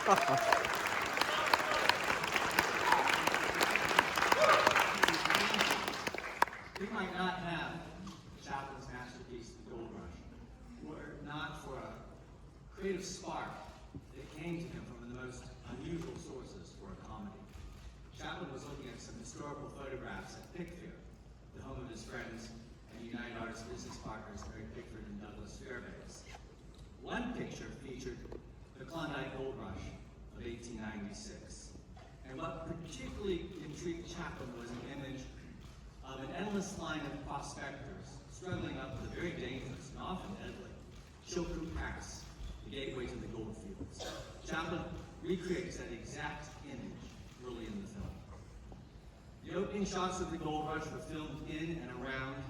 We might not have Chaplin's masterpiece, The Gold Rush, were it not for a creative spark that came to him from the most unusual sources for a comedy. Chaplin was looking at some historical photographs at Pickfair, the home of his friends and United Artists business partners Mary Pickford and Douglas Fairbanks. One picture featured the Klondike Gold Rush of 1896. And what particularly intrigued Chaplin was an image of an endless line of prospectors struggling up the very dangerous and often deadly Chilkoot Pass, the gateway to the gold fields. Chaplin recreates that exact image early in the film. The opening shots of the Gold Rush were filmed in and around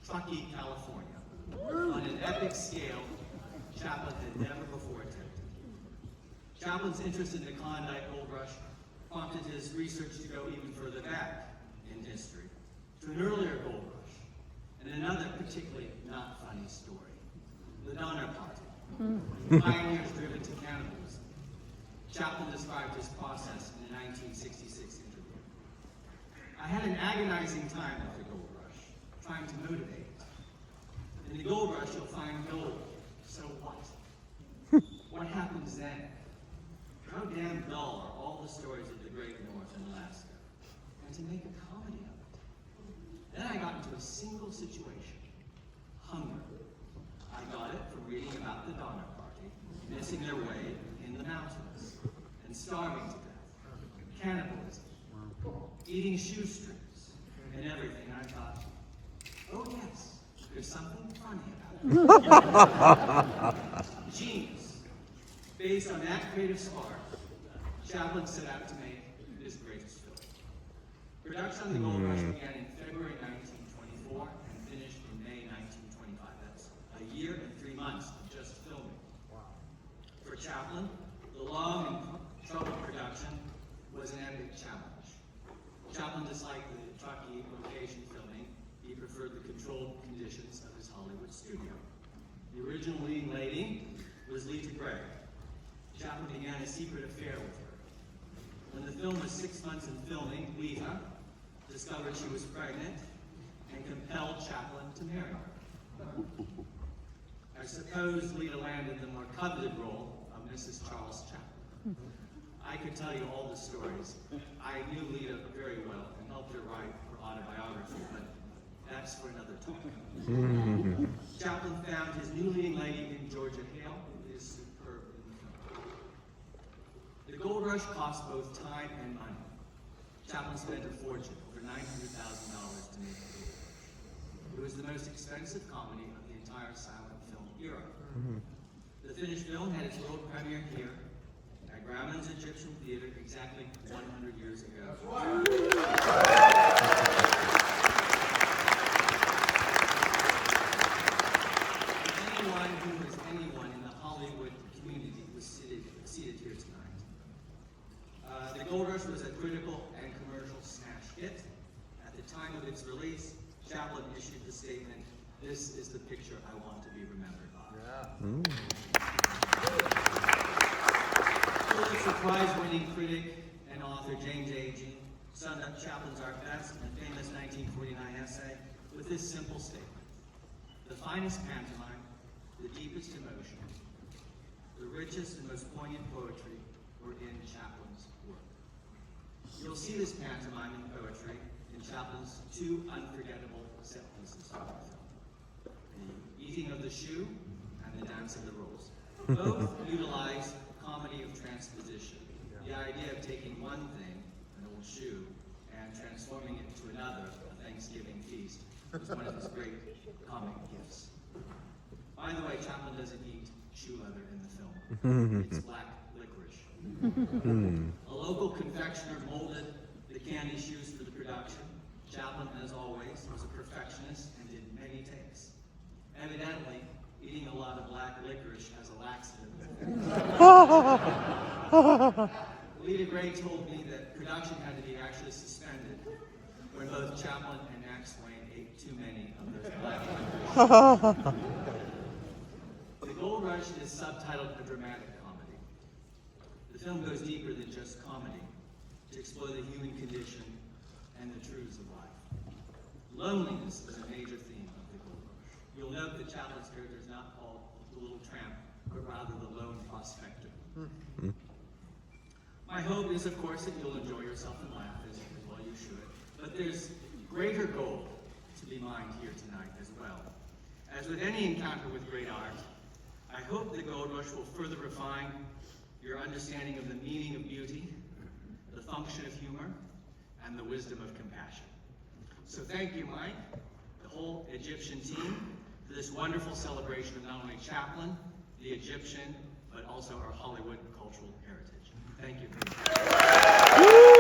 Truckee, California, on an epic scale Chaplin had never before attempted. Chaplin's interest in the Klondike Gold Rush prompted his research to go even further back in history, to an earlier gold rush, and another particularly not funny story, the Donner Party, pioneers driven to cannibalism. Chaplin described his process in a 1966 interview. I had an agonizing time with the gold rush, trying to motivate it. In the gold rush, you'll find gold. So what? What happens then? How damn dull are all the stories of the Great North and Alaska? And to make a comedy of it. Then I got into a single situation. Hunger. I got it from reading about the Donner Party, missing their way in the mountains, and starving to death. Cannibalism. Eating shoestrings, and everything. I thought, oh yes, there's something funny about it. Genius. Based on that creative spark, Chaplin set out to make his greatest film. Production on the Gold Rush began in February 1924 and finished in May 1925. That's a year and 3 months of just filming. Wow. For Chaplin, the long and troubled production was an epic challenge. Chaplin disliked the Truckee location filming. He preferred the controlled conditions of his Hollywood studio. The original leading lady was Lita Gray. Chaplin began a secret affair with her. When the film was 6 months in filming, Lita discovered she was pregnant and compelled Chaplin to marry her. I suppose Lita landed the more coveted role of Mrs. Charles Chaplin. I could tell you all the stories. I knew Lita very well and helped her write her autobiography, but that's for another time. Chaplin found his new leading lady in Georgia Hale, who is superb in the film. The Gold Rush cost both time and money. Chaplin spent a fortune, over $900,000 to make the Gold Rush. It was the most expensive comedy of the entire silent film era. The finished film had its world premiere here at Grauman's Egyptian Theater exactly 100 years ago. That's right. Anyone who was anyone in the Hollywood community was seated here tonight. The Gold Rush was a critical and commercial smash hit. At the time of its release, Chaplin issued the statement, "This is the picture I want to be remembered by." Pulitzer Prize-winning critic and author James Agee summed up Chaplin's art best in a famous 1949 essay with this simple statement: "The finest pantomime, the deepest emotion, the richest and most poignant poetry were in Chaplin's work." You'll see this pantomime and poetry in Chaplin's two unforgettable set pieces of the film: the eating of the shoe and the dance of the rolls. Both utilize comedy of transposition, the idea of taking one thing, an old shoe, and transforming it into another, a Thanksgiving feast, was one of his great comic gifts. By the way, Chaplin doesn't eat shoe leather in the film. It's black licorice. A local confectioner molded the candy shoes for the production. Chaplin, as always, was a perfectionist and did many takes. Evidently, eating a lot of black licorice has a laxative effect. Lita Gray told me that production had to be actually suspended when both Chaplin and Max Wayne ate too many of those black licorice. The Gold Rush is subtitled a dramatic comedy. The film goes deeper than just comedy to explore the human condition and the truths of life. Loneliness is a major theme of The Gold Rush. You'll note that Chaplin's character is not called the Little Tramp, but rather the Lone Prospector. My hope is, of course, that you'll enjoy yourself and laugh, as well you should. But there's greater gold to be mined here tonight as well. As with any encounter with great art, I hope The Gold Rush will further refine your understanding of the meaning of beauty, the function of humor, and the wisdom of compassion. So thank you, Mike, the whole Egyptian team, for this wonderful celebration of not only Chaplin, the Egyptian, but also our Hollywood cultural heritage. Thank you.